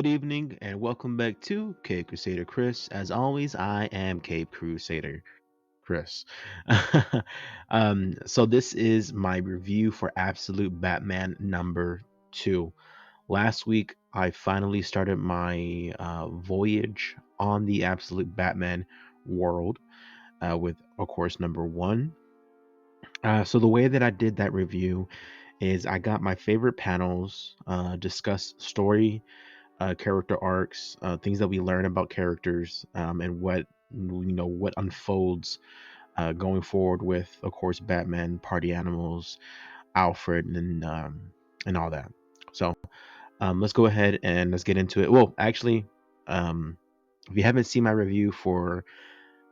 Good evening and welcome back to Cape Crusader Chris. As always, I am Cape Crusader Chris. So this is my review for Absolute Batman number 2. Last week, I finally started my voyage on the Absolute Batman world with, of course, number 1. So the way that I did that review is I got my favorite panels, discussed story, character arcs, things that we learn about characters, and what unfolds going forward with, of course, Batman, party animals, Alfred, and all that. So let's go ahead and let's get into it. Well, actually, um, if you haven't seen my review for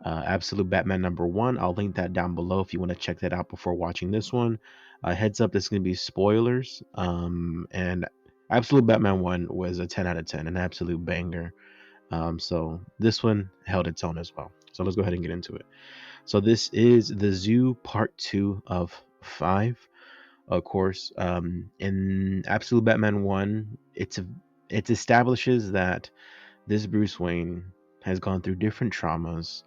Absolute Batman number 1, I'll link that down below if you want to check that out before watching this one. Heads up, this is going to be spoilers. And Absolute Batman 1 was a 10 out of 10, an absolute banger. So this one held its own as well. So let's go ahead and get into it. So this is the Zoo Part 2 of 5. Of course, in Absolute Batman 1, it establishes that this Bruce Wayne has gone through different traumas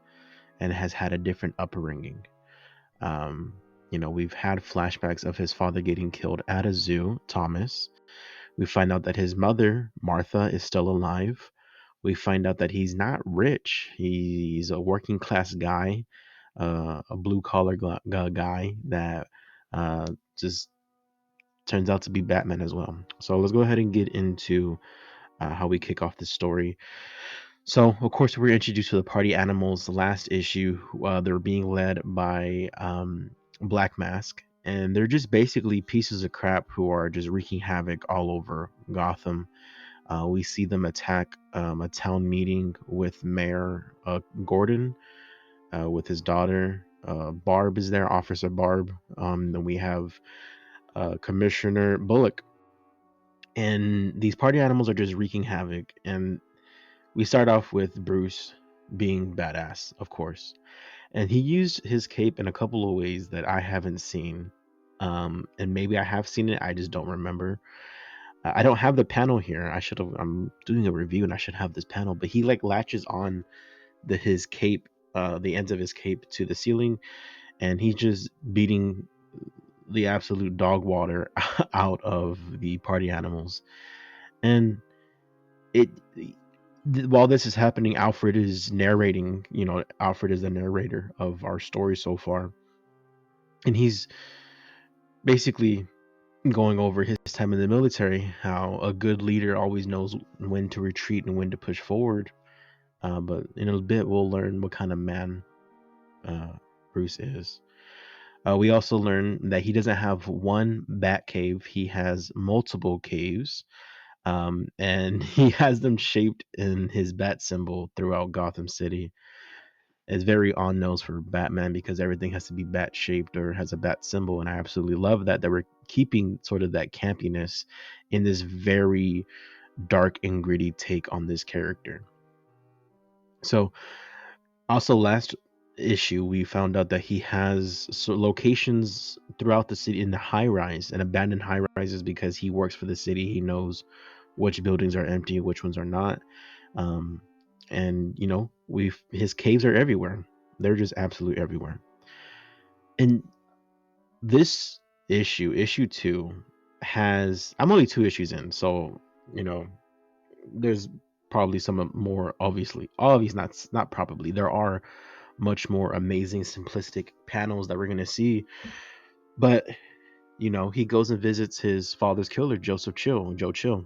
and has had a different upbringing. Um, we've had flashbacks of his father getting killed at a zoo, Thomas. We find out that his mother, Martha, is still alive. We find out that he's not rich. He's a working class guy, a blue collar guy that just turns out to be Batman as well. So let's go ahead and get into how we kick off the story. So, of course, we're introduced to the party animals. The last issue, they're being led by Black Mask, and they're just basically pieces of crap who are just wreaking havoc all over Gotham. We see them attack a town meeting with Mayor Gordon, with his daughter. Barb is there, Officer Barb. Then we have Commissioner Bullock. And these party animals are just wreaking havoc. And we start off with Bruce being badass, of course. And he used his cape in a couple of ways that I haven't seen. And maybe I have seen it, I just don't remember. I don't have the panel here. I'm doing a review and I should have this panel, but he like latches on his cape, the ends of his cape to the ceiling, and he's just beating the absolute dog water out of the party animals. And it while this is happening, Alfred is narrating. Alfred is the narrator of our story so far, and he's basically going over his time in the military, how a good leader always knows when to retreat and when to push forward. But in a bit, we'll learn what kind of man uh, Bruce is. We also learn that he doesn't have one bat cave, he has multiple caves. And he has them shaped in his bat symbol throughout Gotham City. It's very on nose for Batman because everything has to be bat shaped or has a bat symbol, and I absolutely love that we're keeping sort of that campiness in this very dark and gritty take on this character. So, also last issue, we found out that he has locations throughout the city in the high rise and abandoned high rises because he works for the city. He knows which buildings are empty, which ones are not. Um, and we his caves are everywhere. They're just absolutely everywhere. And this issue 2, has I'm only 2 issues in, so you know there's probably some more obvious, not probably, there are much more amazing simplistic panels that we're going to see. But he goes and visits his father's killer, Joe Chill.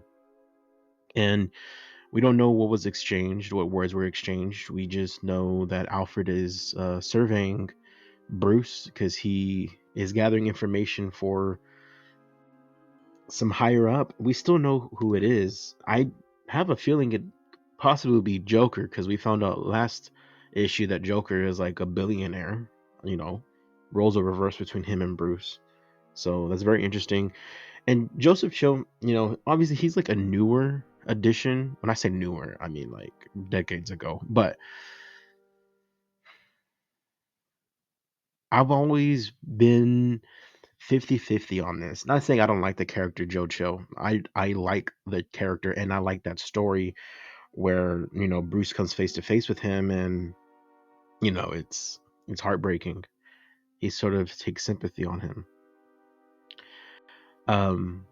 And we don't know what was exchanged, what words were exchanged. We just know that Alfred is surveying Bruce because he is gathering information for some higher up. We still know who it is. I have a feeling it possibly be Joker because we found out last issue that Joker is like a billionaire. You know, roles are reversed between him and Bruce. So that's very interesting. And Joseph Cho, obviously he's like a newer addition. When I say newer, I mean like decades ago. But I've always been 50-50 on this. Not saying I don't like the character Joe Chill. I like the character and I like that story where, Bruce comes face to face with him and, it's heartbreaking. He sort of takes sympathy on him. Um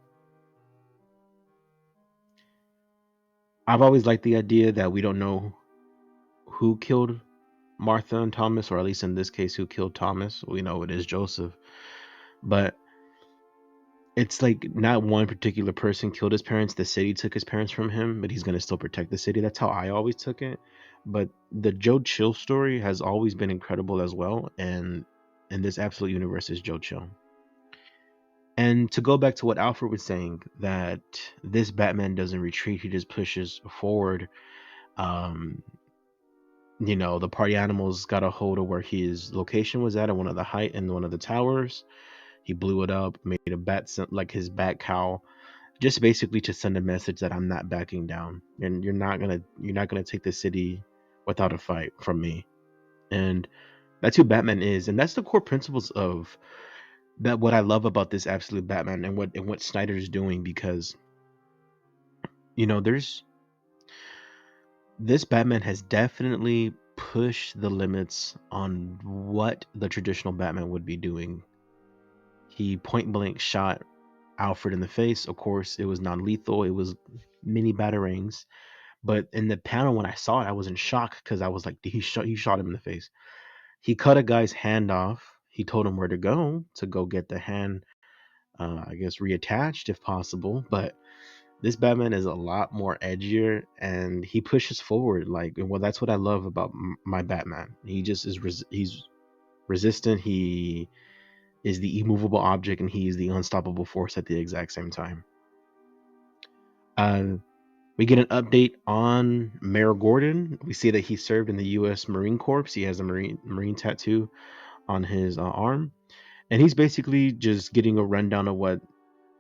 I've always liked the idea that we don't know who killed Martha and Thomas, or at least in this case, who killed Thomas. We know it is Joseph, but it's like not one particular person killed his parents. The city took his parents from him, but he's going to still protect the city. That's how I always took it. But the Joe Chill story has always been incredible as well. And in this absolute universe is Joe Chill. And to go back to what Alfred was saying, that this Batman doesn't retreat, he just pushes forward. Um, the party animals got a hold of where his location was at one of the height in one of the towers. He blew it up, made a like his bat cow, just basically to send a message that I'm not backing down, and you're not gonna take the city without a fight from me. And that's who Batman is, and that's the core principles of that. What I love about this absolute Batman and what Snyder's doing, because there's this Batman has definitely pushed the limits on what the traditional Batman would be doing. He point blank shot Alfred in the face. Of course, it was non lethal. It was mini batarangs. But in the panel when I saw it, I was in shock because I was like, he shot him in the face. He cut a guy's hand off. He told him where to go get the hand, I guess, reattached if possible. But this Batman is a lot more edgier, and he pushes forward. Like, well, that's what I love about my Batman. He just is. He's resistant. He is the immovable object, and he is the unstoppable force at the exact same time. Uh, we get an update on Mayor Gordon. We see that he served in the U.S. Marine Corps. He has a Marine tattoo on his arm, and he's basically just getting a rundown of what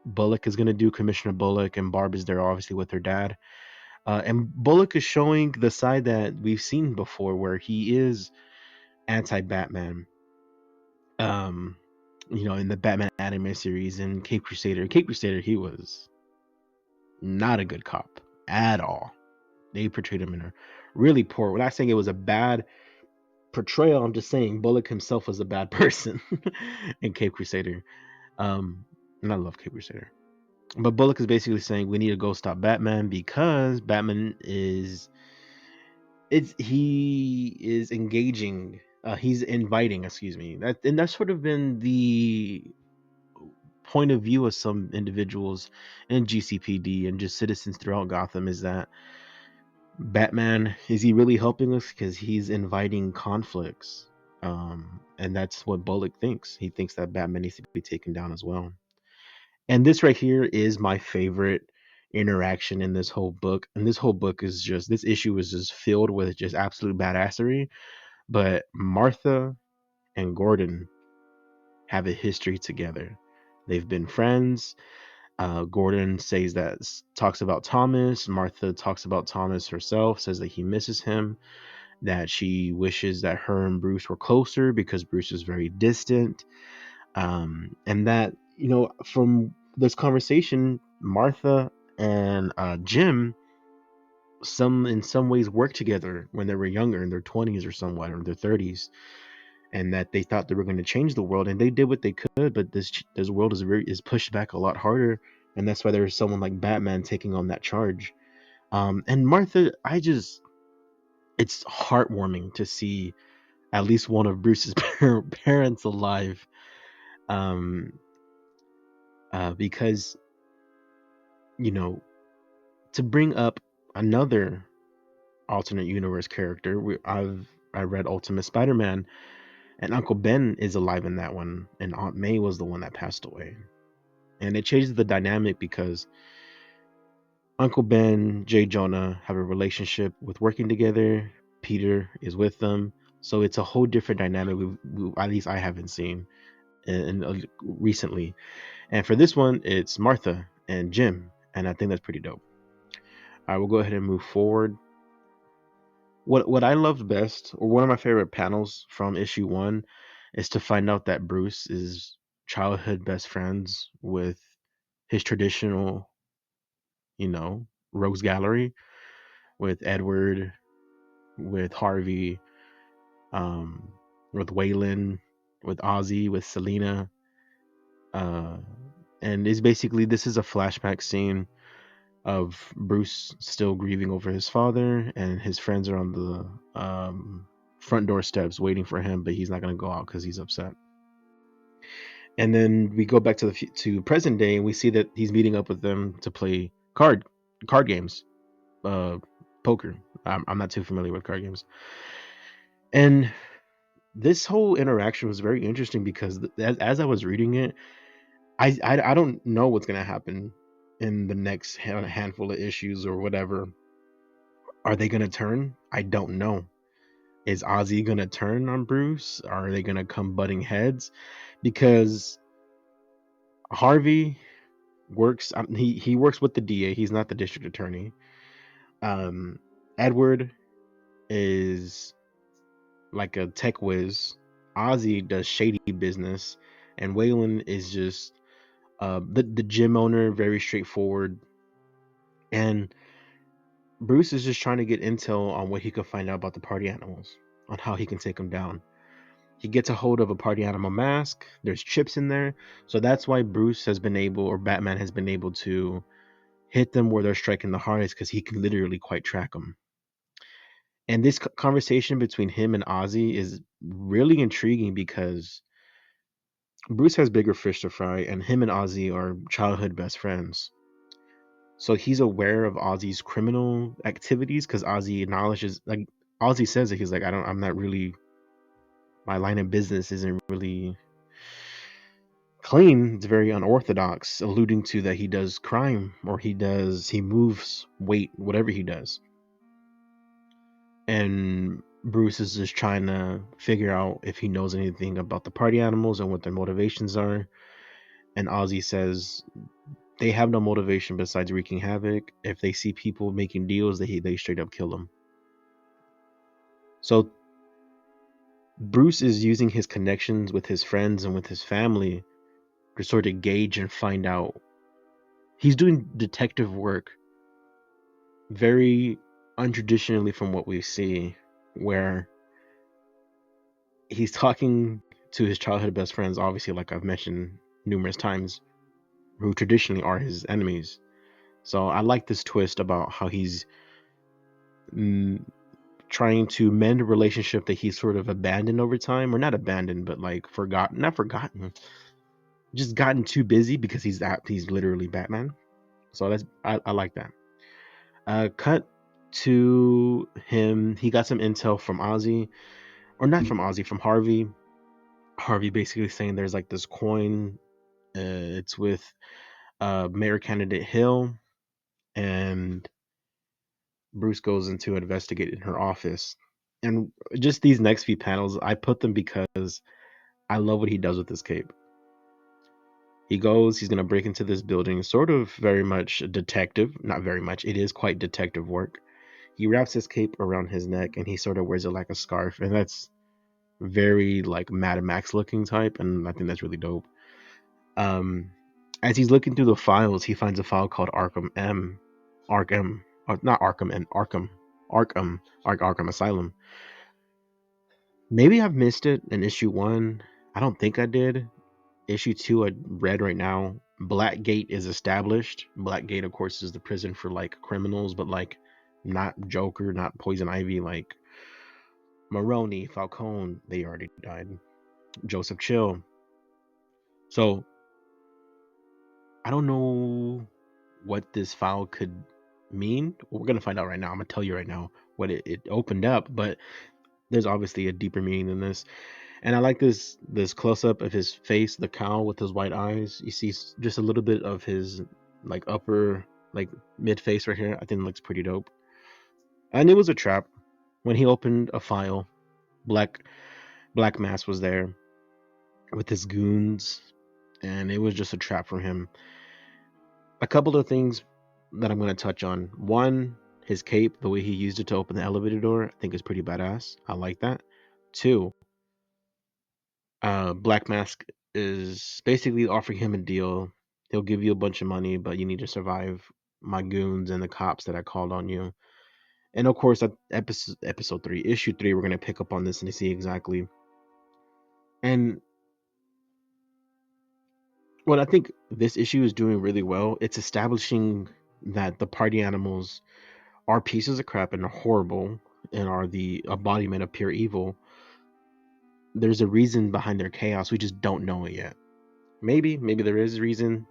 Bullock is going to do. Commissioner Bullock and Barb is there, obviously, with her dad. And Bullock is showing the side that we've seen before, where he is anti-Batman. Um, in the Batman anime series and Cape Crusader. Cape Crusader, he was not a good cop at all. They portrayed him in a really poor. We're not saying it was a bad portrayal. I'm just saying Bullock himself was a bad person in Cape Crusader. And I love Cape Crusader. But Bullock is basically saying we need to go stop Batman because Batman is he is engaging. He's inviting. Excuse me. That's sort of been the point of view of some individuals in GCPD and just citizens throughout Gotham, is that Batman, is he really helping us? Because he's inviting conflicts. And that's what Bullock thinks. He thinks that Batman needs to be taken down as well. And this right here is my favorite interaction in this whole book. And this whole book is just, this issue is just filled with just absolute badassery. But Martha and Gordon have a history together. They've been friends. Gordon says that, talks about Thomas. Martha talks about Thomas herself, says that he misses him, that she wishes that her and Bruce were closer because Bruce is very distant. And that, from this conversation, Martha and Jim, in some ways worked together when they were younger, in their 20s or somewhat, or their 30s, and that they thought they were going to change the world, and they did what they could, but this world is pushed back a lot harder, and that's why there's someone like Batman taking on that charge. And Martha, it's heartwarming to see at least one of Bruce's parents alive, um, because you know to bring up another alternate universe character, I read Ultimate Spider-Man, and Uncle Ben is alive in that one, and Aunt May was the one that passed away. And it changes the dynamic because Uncle Ben, J. Jonah have a relationship with working together. Peter is with them, so it's a whole different dynamic. At least I haven't seen recently. And for this one, it's Martha and Jim, and I think that's pretty dope. I will go ahead and move forward. What I loved best, or one of my favorite panels from issue one, is to find out that Bruce is childhood best friends with his traditional, rogues gallery with Edward, with Harvey, um, with Waylon, with Ozzy, with Selena, uh, and it's basically this is a flashback scene of Bruce still grieving over his father, and his friends are on the front door steps waiting for him, but he's not gonna go out because he's upset. And then we go back to to present day, and we see that he's meeting up with them to play card games, uh, poker. I'm not too familiar with card games, and this whole interaction was very interesting because as I was reading it, I don't know what's gonna happen in the next handful of issues or whatever. Are they gonna turn? I don't know. Is Ozzy gonna turn on Bruce? Are they gonna come butting heads? Because Harvey works. He works with the DA. He's not the district attorney. Um, Edward is like a tech whiz. Ozzy does shady business, and Waylon is just the gym owner, very straightforward. And Bruce is just trying to get intel on what he can find out about the party animals, on how he can take them down. He gets a hold of a party animal mask. There's chips in there, so that's why Bruce has been able, or Batman has been able to hit them where they're striking the hardest because he can literally quite track them. And this conversation between him and Ozzy is really intriguing because Bruce has bigger fish to fry, and him and Ozzy are childhood best friends. So he's aware of Ozzy's criminal activities because Ozzy acknowledges, like, Ozzy says that he's like, I'm not really, my line of business isn't really clean. It's very unorthodox, alluding to that he does crime or he moves weight, whatever he does. And Bruce is just trying to figure out if he knows anything about the party animals and what their motivations are. And Ozzy says they have no motivation besides wreaking havoc. If they see people making deals, they straight up kill them. So Bruce is using his connections with his friends and with his family to sort of gauge and find out. He's doing detective work very untraditionally from what we see, where he's talking to his childhood best friends, obviously, like I've mentioned numerous times, who traditionally are his enemies. So I like this twist about how he's mm, trying to mend a relationship that he's sort of abandoned over time, or not abandoned, but like forgotten, not forgotten, just gotten too busy because he's literally Batman. So I like that. Cut to him. He got some intel from Ozzy, or not from Ozzy, from Harvey. Harvey basically saying there's like this coin. It's with Mayor candidate Hill, and Bruce goes in to investigate in her office. And just these next few panels, I put them because I love what he does with his cape. He's gonna break into this building, sort of very much detective, not very much, it is quite detective work. He wraps his cape around his neck and he sort of wears it like a scarf, and that's very like Mad Max looking type, and I think that's really dope. Um, as he's looking through the files, he finds a file called Arkham, not Arkham and Arkham Asylum. Maybe I've missed it in issue 1. I don't think I did. Issue 2 I read right now. Blackgate is established. Blackgate, of course, is the prison for like criminals, but like not Joker, not Poison Ivy, like Maroni, Falcone, they already died. Joseph Chill. So I don't know what this file could mean. We're gonna find out right now. I'm gonna tell you right now what it opened up, but there's obviously a deeper meaning than this. And I like this close up of his face, the cowl with his white eyes. You see just a little bit of his like upper like mid face right here. I think it looks pretty dope. And it was a trap. When he opened a file, Black Black Mass was there with his goons, and it was just a trap for him. A couple of things that I'm going to touch on. One, his cape, the way he used it to open the elevator door, I think is pretty badass. I like that. Two, Black Mask is basically offering him a deal. He'll give you a bunch of money, but you need to survive my goons and the cops that I called on you. And of course, at episode 3, issue 3, we're gonna pick up on this and see exactly. And what I think this issue is doing really well, it's establishing that the party animals are pieces of crap and are horrible and are the embodiment of pure evil. There's a reason behind their chaos. We just don't know it yet. Maybe there is a reason.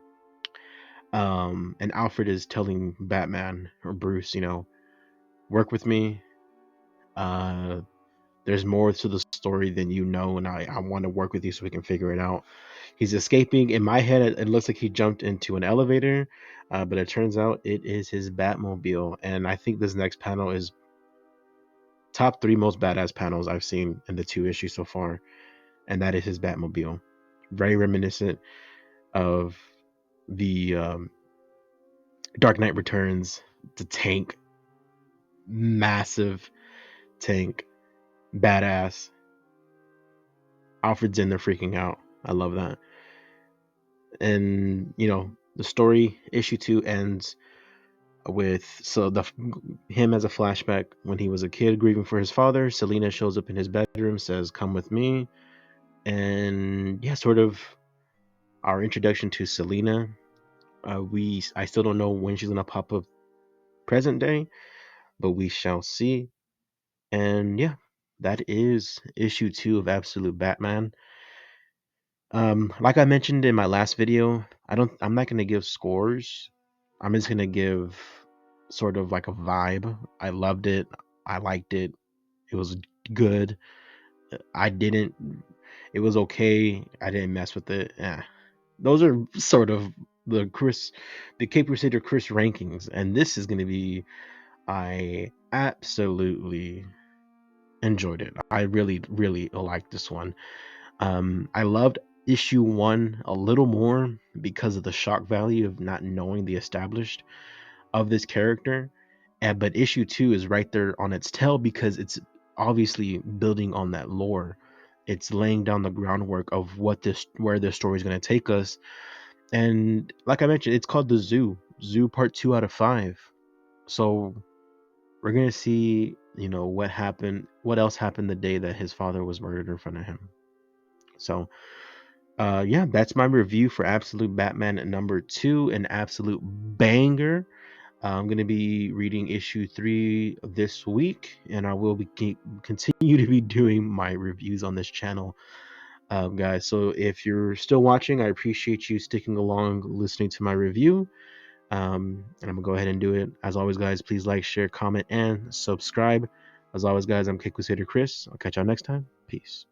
And Alfred is telling Batman or Bruce, work with me. Uh, there's more to the story than you know, and I want to work with you so we can figure it out. He's escaping. In my head, it looks like he jumped into an elevator, but it turns out it is his Batmobile. And I think this next panel is top 3 most badass panels I've seen in the 2 issues so far, and that is his Batmobile. Very reminiscent of the Dark Knight Returns, the tank, massive tank, badass. Alfred's in there freaking out. I love that. And the story issue 2 ends with him as a flashback when he was a kid grieving for his father. Selina shows up in his bedroom, says, "Come with me," and yeah, sort of our introduction to Selina. I still don't know when she's gonna pop up present day, but we shall see. And yeah, that is issue 2 of Absolute Batman. Like I mentioned in my last video, I'm not gonna give scores. I'm just gonna give sort of like a vibe. I loved it. I liked it. It was good. I didn't. It was okay. I didn't mess with it. Those are sort of the Cape Crusader Chris rankings, and this is gonna be. I absolutely enjoyed it. I really, really liked this one. I loved issue 1 a little more because of the shock value of not knowing the established of this character. But issue 2 is right there on its tail because it's obviously building on that lore. It's laying down the groundwork of where this story is going to take us. And like I mentioned, it's called the Zoo Part 2 out of 5. So we're going to see, what else happened the day that his father was murdered in front of him. So yeah, that's my review for Absolute Batman number 2, an absolute banger. I'm going to be reading issue 3 this week, and I will continue to be doing my reviews on this channel, guys. So if you're still watching, I appreciate you sticking along, listening to my review. And I'm gonna go ahead and do it. As always, guys, please like, share, comment, and subscribe. As always, guys, I'm Crusader Chris. I'll catch y'all next time. Peace.